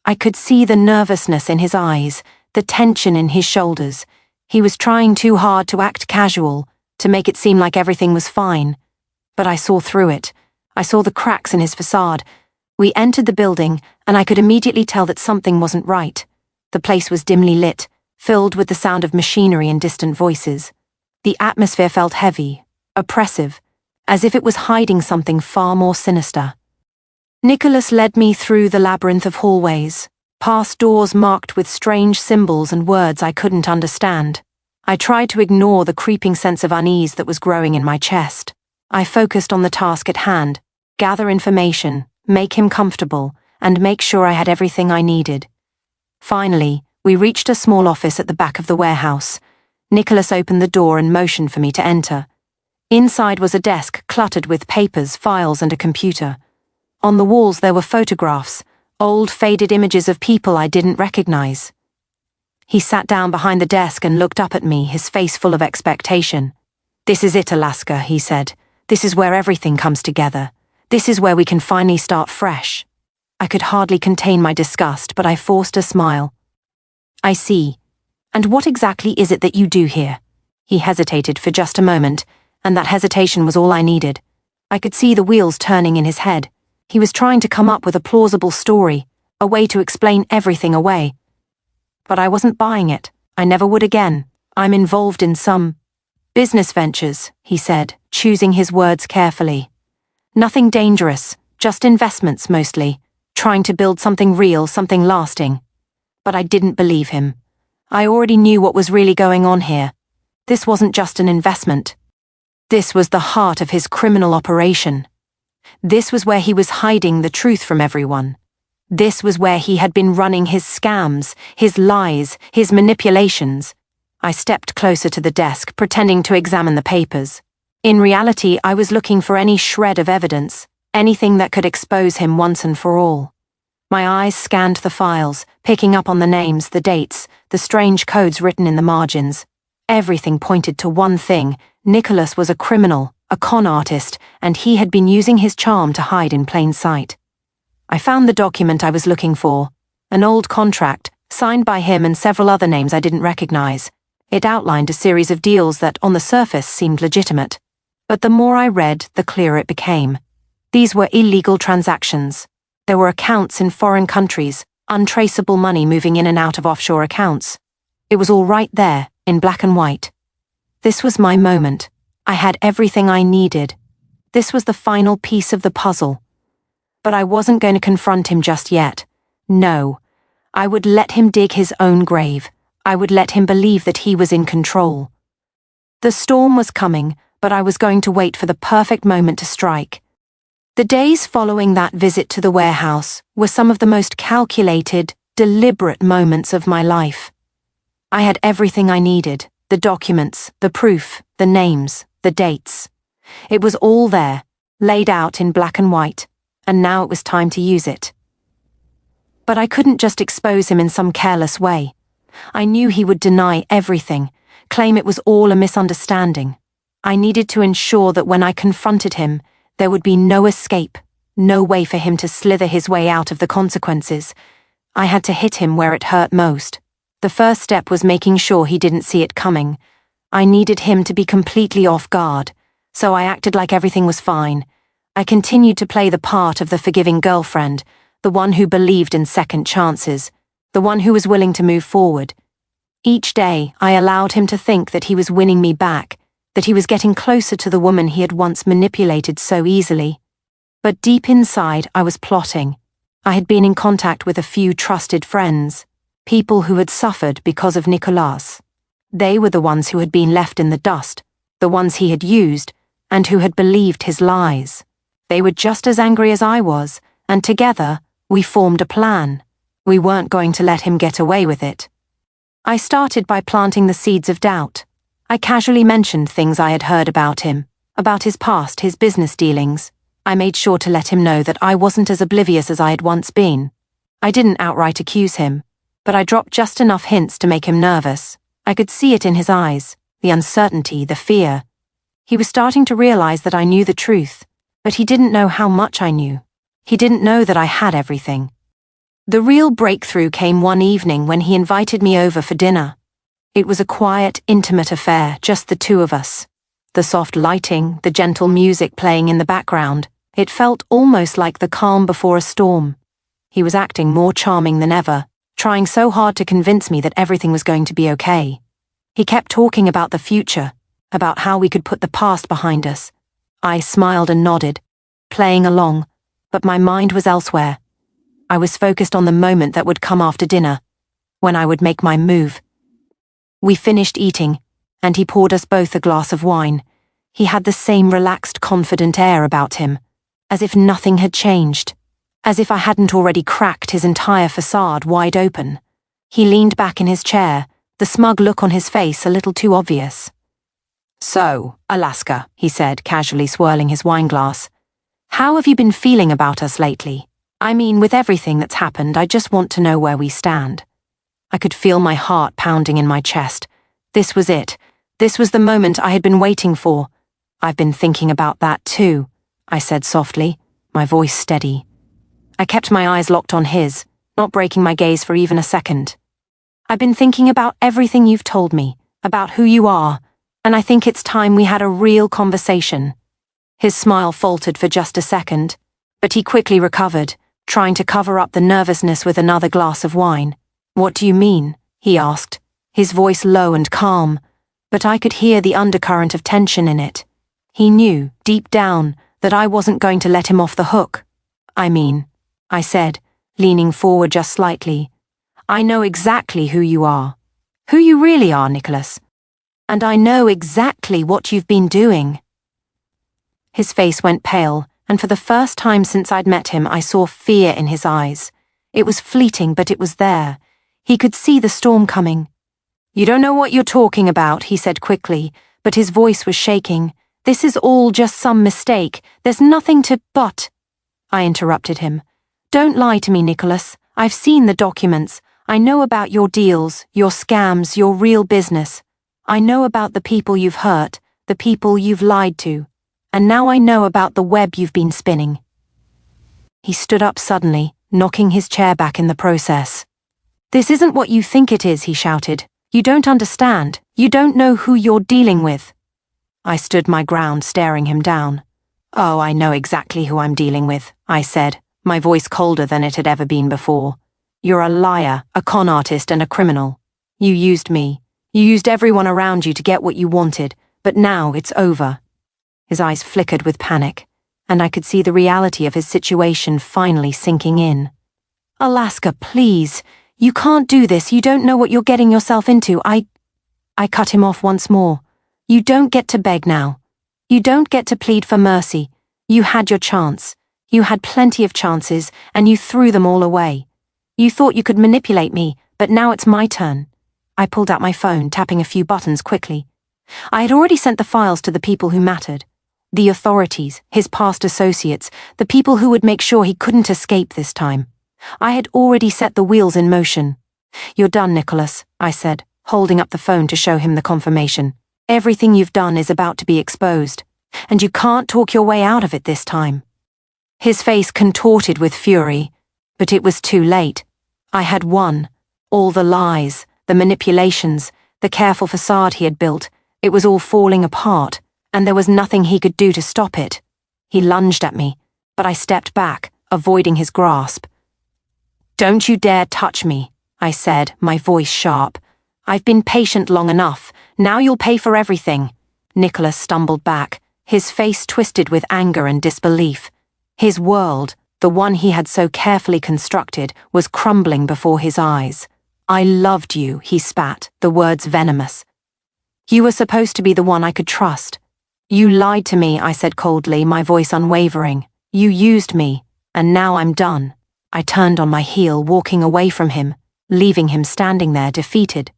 I could see the nervousness in his eyes, the tension in his shoulders. He was trying too hard to act casual, to make it seem like everything was fine. But I saw through it. I saw the cracks in his facade. We entered the building, and I could immediately tell that something wasn't right. The place was dimly lit, filled with the sound of machinery and distant voices. The atmosphere felt heavy, oppressive, as if it was hiding something far more sinister. Nicholas led me through the labyrinth of hallways, past doors marked with strange symbols and words I couldn't understand. I tried to ignore the creeping sense of unease that was growing in my chest. I focused on the task at hand, gather information, make him comfortable, and make sure I had everything I needed. Finally, we reached a small office at the back of the warehouse. Nicholas opened the door and motioned for me to enter. Inside was a desk cluttered with papers, files, and a computer. On the walls there were photographs, old faded images of people I didn't recognize. He sat down behind the desk and looked up at me, his face full of expectation. "This is it, Alaska," he said. "This is where everything comes together. This is where we can finally start fresh." I could hardly contain my disgust, but I forced a smile. "I see. And what exactly is it that you do here?" He hesitated for just a moment, and that hesitation was all I needed. I could see the wheels turning in his head. He was trying to come up with a plausible story, a way to explain everything away. But I wasn't buying it. I never would again. "I'm involved in some business ventures," he said, choosing his words carefully. "Nothing dangerous, just investments mostly, trying to build something real, something lasting." But I didn't believe him. I already knew what was really going on here. This wasn't just an investment. This was the heart of his criminal operation. This was where he was hiding the truth from everyone. This was where he had been running his scams, his lies, his manipulations. I stepped closer to the desk, pretending to examine the papers. In reality, I was looking for any shred of evidence, anything that could expose him once and for all. My eyes scanned the files, picking up on the names, the dates, the strange codes written in the margins. Everything pointed to one thing: Nicholas was a criminal, a con artist, and he had been using his charm to hide in plain sight. I found the document I was looking for, an old contract, signed by him and several other names I didn't recognize. It outlined a series of deals that, on the surface, seemed legitimate. But the more I read, the clearer it became. These were illegal transactions. There were accounts in foreign countries, untraceable money moving in and out of offshore accounts. It was all right there, in black and white. This was my moment. I had everything I needed. This was the final piece of the puzzle. But I wasn't going to confront him just yet. No. I would let him dig his own grave. I would let him believe that he was in control. The storm was coming, but I was going to wait for the perfect moment to strike. The days following that visit to the warehouse were some of the most calculated, deliberate moments of my life. I had everything I needed: the documents, the proof, the names, the dates. It was all there, laid out in black and white, and now it was time to use it. But I couldn't just expose him in some careless way. I knew he would deny everything, claim it was all a misunderstanding. I needed to ensure that when I confronted him, there would be no escape, no way for him to slither his way out of the consequences. I had to hit him where it hurt most. The first step was making sure he didn't see it coming. I needed him to be completely off guard, so I acted like everything was fine. I continued to play the part of the forgiving girlfriend, the one who believed in second chances, the one who was willing to move forward. Each day, I allowed him to think that he was winning me back, that he was getting closer to the woman he had once manipulated so easily. But deep inside, I was plotting. I had been in contact with a few trusted friends, people who had suffered because of Nicolas. They were the ones who had been left in the dust, the ones he had used, and who had believed his lies. They were just as angry as I was, and together, we formed a plan. We weren't going to let him get away with it. I started by planting the seeds of doubt. I casually mentioned things I had heard about him, about his past, his business dealings. I made sure to let him know that I wasn't as oblivious as I had once been. I didn't outright accuse him, but I dropped just enough hints to make him nervous. I could see it in his eyes, the uncertainty, the fear. He was starting to realize that I knew the truth, but he didn't know how much I knew. He didn't know that I had everything. The real breakthrough came one evening when he invited me over for dinner. It was a quiet, intimate affair, just the two of us. The soft lighting, the gentle music playing in the background. It felt almost like the calm before a storm. He was acting more charming than ever, trying so hard to convince me that everything was going to be okay. He kept talking about the future, about how we could put the past behind us. I smiled and nodded, playing along, but my mind was elsewhere. I was focused on the moment that would come after dinner, when I would make my move. We finished eating, and he poured us both a glass of wine. He had the same relaxed, confident air about him, as if nothing had changed. as if I hadn't already cracked his entire facade wide open. He leaned back in his chair, the smug look on his face a little too obvious. "So, Alaska," he said, casually swirling his wineglass. "How have you been feeling about us lately? I mean, with everything that's happened, I just want to know where we stand." I could feel my heart pounding in my chest. This was it. This was the moment I had been waiting for. "I've been thinking about that too," I said softly, my voice steady. I kept my eyes locked on his, not breaking my gaze for even a second. "I've been thinking about everything you've told me, about who you are, and I think it's time we had a real conversation." His smile faltered for just a second, but he quickly recovered, trying to cover up the nervousness with another glass of wine. "What do you mean?" he asked, his voice low and calm, but I could hear the undercurrent of tension in it. He knew, deep down, that I wasn't going to let him off the hook. I said, leaning forward just slightly. "I know exactly who you are. Who you really are, Nicholas. And I know exactly what you've been doing." His face went pale, and for the first time since I'd met him, I saw fear in his eyes. It was fleeting, but it was there. He could see the storm coming. "You don't know what you're talking about," he said quickly, but his voice was shaking. "This is all just some mistake. There's nothing to—" "But," I interrupted him. "Don't lie to me, Nicholas. I've seen the documents. I know about your deals, your scams, your real business. I know about the people you've hurt, the people you've lied to. And now I know about the web you've been spinning." He stood up suddenly, knocking his chair back in the process. "This isn't what you think it is," he shouted. "You don't understand. You don't know who you're dealing with." I stood my ground, staring him down. "Oh, I know exactly who I'm dealing with," I said, my voice colder than it had ever been before. "You're a liar, a con artist, and a criminal. You used me. You used everyone around you to get what you wanted, but now it's over." His eyes flickered with panic, and I could see the reality of his situation finally sinking in. "Alaska, please. You can't do this. You don't know what you're getting yourself into. I cut him off once more. "You don't get to beg now. You don't get to plead for mercy. You had your chance. You had plenty of chances, and you threw them all away. You thought you could manipulate me, but now it's my turn." I pulled out my phone, tapping a few buttons quickly. I had already sent the files to the people who mattered. The authorities, his past associates, the people who would make sure he couldn't escape this time. I had already set the wheels in motion. "You're done, Nicholas," I said, holding up the phone to show him the confirmation. "Everything you've done is about to be exposed, and you can't talk your way out of it this time." His face contorted with fury, but it was too late. I had won. All the lies, the manipulations, the careful facade he had built, it was all falling apart, and there was nothing he could do to stop it. He lunged at me, but I stepped back, avoiding his grasp. "Don't you dare touch me," I said, my voice sharp. "I've been patient long enough. Now you'll pay for everything." Nicholas stumbled back, his face twisted with anger and disbelief. His world, the one he had so carefully constructed, was crumbling before his eyes. "I loved you," he spat, the words venomous. "You were supposed to be the one I could trust." "You lied to me," I said coldly, my voice unwavering. "You used me, and now I'm done." I turned on my heel, walking away from him, leaving him standing there defeated.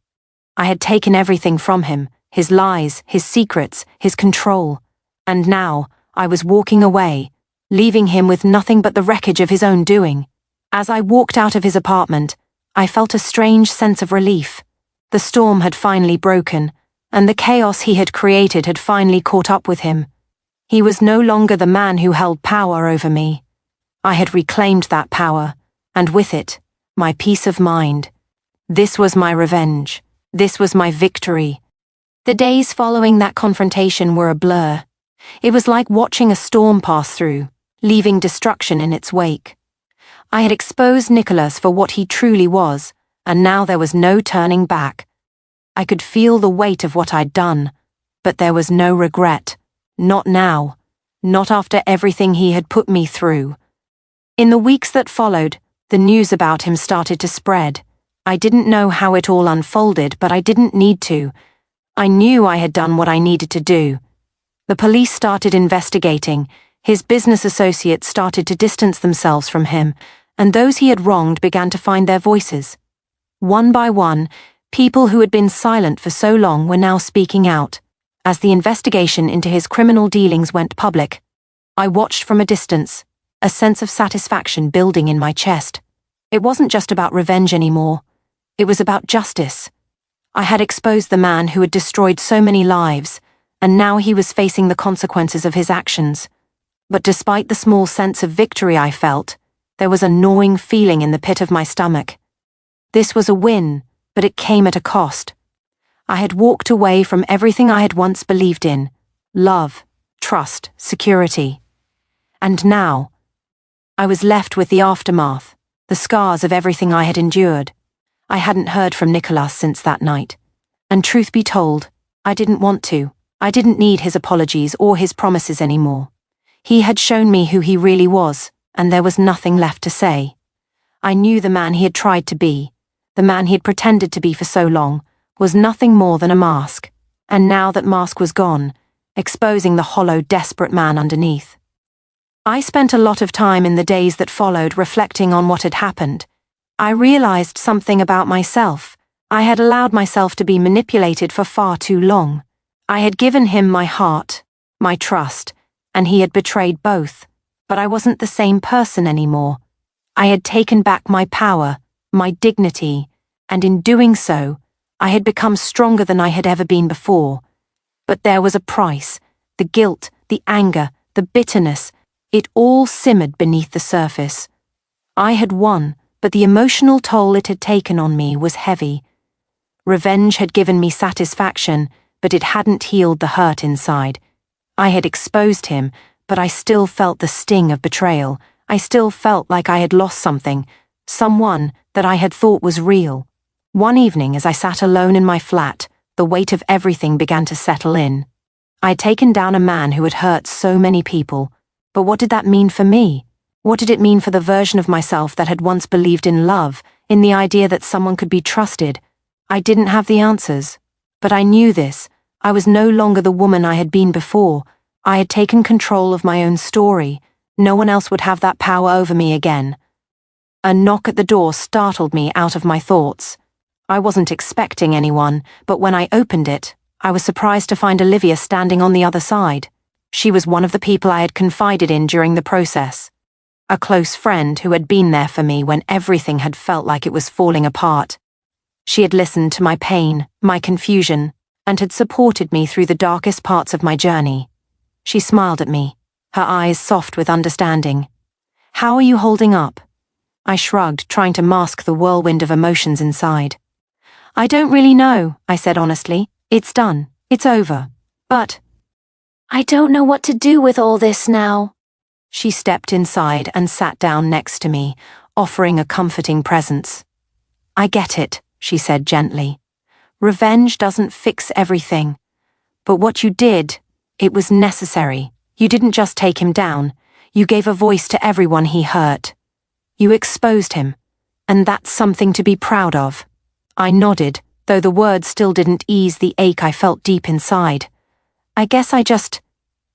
I had taken everything from him, his lies, his secrets, his control, and now I was walking away, leaving him with nothing but the wreckage of his own doing. As I walked out of his apartment, I felt a strange sense of relief. The storm had finally broken, and the chaos he had created had finally caught up with him. He was no longer the man who held power over me. I had reclaimed that power, and with it, my peace of mind. This was my revenge. This was my victory. The days following that confrontation were a blur. It was like watching a storm pass through, leaving destruction in its wake. I had exposed Nicholas for what he truly was, and now there was no turning back. I could feel the weight of what I'd done, but there was no regret. Not now. Not after everything he had put me through. In the weeks that followed, the news about him started to spread. I didn't know how it all unfolded, but I didn't need to. I knew I had done what I needed to do. The police started investigating. His business associates started to distance themselves from him, and those he had wronged began to find their voices. One by one, people who had been silent for so long were now speaking out. As the investigation into his criminal dealings went public, I watched from a distance, a sense of satisfaction building in my chest. It wasn't just about revenge anymore. It was about justice. I had exposed the man who had destroyed so many lives, and now he was facing the consequences of his actions. But despite the small sense of victory I felt, there was a gnawing feeling in the pit of my stomach. This was a win, but it came at a cost. I had walked away from everything I had once believed in: love, trust, security. And now, I was left with the aftermath, the scars of everything I had endured. I hadn't heard from Nicholas since that night. And truth be told, I didn't want to. I didn't need his apologies or his promises anymore. He had shown me who he really was, and there was nothing left to say. I knew the man he had tried to be, the man he had pretended to be for so long, was nothing more than a mask. And now that mask was gone, exposing the hollow, desperate man underneath. I spent a lot of time in the days that followed reflecting on what had happened. I realized something about myself. I had allowed myself to be manipulated for far too long. I had given him my heart, my trust, and he had betrayed both. But I wasn't the same person anymore. I had taken back my power, my dignity, and in doing so, I had become stronger than I had ever been before. But there was a price: the guilt, the anger, the bitterness. It all simmered beneath the surface. I had won, but the emotional toll it had taken on me was heavy. Revenge had given me satisfaction, but it hadn't healed the hurt inside. I had exposed him, but I still felt the sting of betrayal. I still felt like I had lost something, someone that I had thought was real. One evening, as I sat alone in my flat, the weight of everything began to settle in. I had taken down a man who had hurt so many people, but what did that mean for me? What did it mean for the version of myself that had once believed in love, in the idea that someone could be trusted? I didn't have the answers, but I knew this. I was no longer the woman I had been before. I had taken control of my own story. No one else would have that power over me again. A knock at the door startled me out of my thoughts. I wasn't expecting anyone, but when I opened it, I was surprised to find Olivia standing on the other side. She was one of the people I had confided in during the process. A close friend who had been there for me when everything had felt like it was falling apart. She had listened to my pain, my confusion, and had supported me through the darkest parts of my journey. She smiled at me, her eyes soft with understanding. "How are you holding up?" I shrugged, trying to mask the whirlwind of emotions inside. "I don't really know," I said honestly. "It's done. It's over. But I don't know what to do with all this now." She stepped inside and sat down next to me, offering a comforting presence. "I get it," she said gently. "Revenge doesn't fix everything. But what you did, it was necessary. You didn't just take him down. You gave a voice to everyone he hurt. You exposed him, and that's something to be proud of." I nodded, though the words still didn't ease the ache I felt deep inside. I guess I just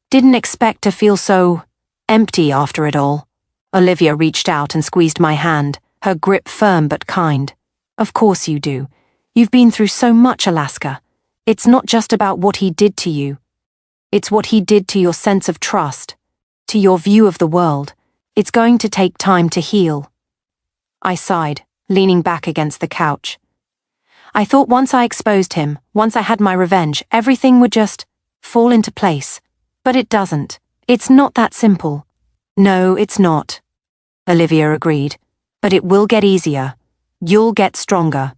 didn't expect to feel so empty after it all. Olivia reached out and squeezed my hand, her grip firm but kind. "Of course you do. You've been through so much, Alaska. It's not just about what he did to you. It's what he did to your sense of trust, to your view of the world. It's going to take time to heal." I sighed, leaning back against the couch. I thought once I exposed him, once I had my revenge, everything would just fall into place. But it doesn't. It's not that simple. "No, it's not," Olivia agreed. "But it will get easier. You'll get stronger."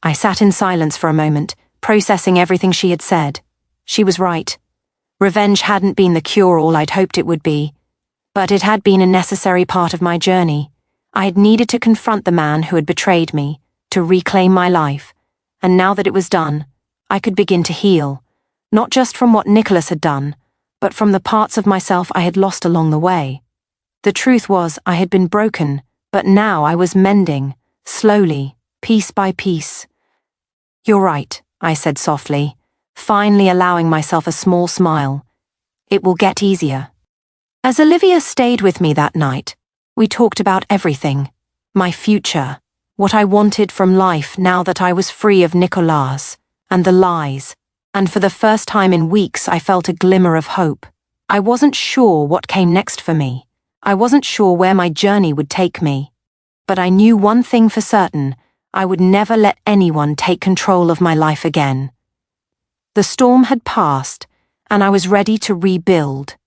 I sat in silence for a moment, processing everything she had said. She was right. Revenge hadn't been the cure-all I'd hoped it would be, but it had been a necessary part of my journey. I had needed to confront the man who had betrayed me, to reclaim my life, and now that it was done, I could begin to heal, not just from what Nicholas had done, but from the parts of myself I had lost along the way. The truth was, I had been broken, but now I was mending, slowly, piece by piece. "You're right," I said softly, finally allowing myself a small smile. "It will get easier." As Olivia stayed with me that night, we talked about everything. My future, what I wanted from life now that I was free of Nicolas, and the lies. And for the first time in weeks I felt a glimmer of hope. I wasn't sure what came next for me. I wasn't sure where my journey would take me. But I knew one thing for certain: I would never let anyone take control of my life again. The storm had passed, and I was ready to rebuild.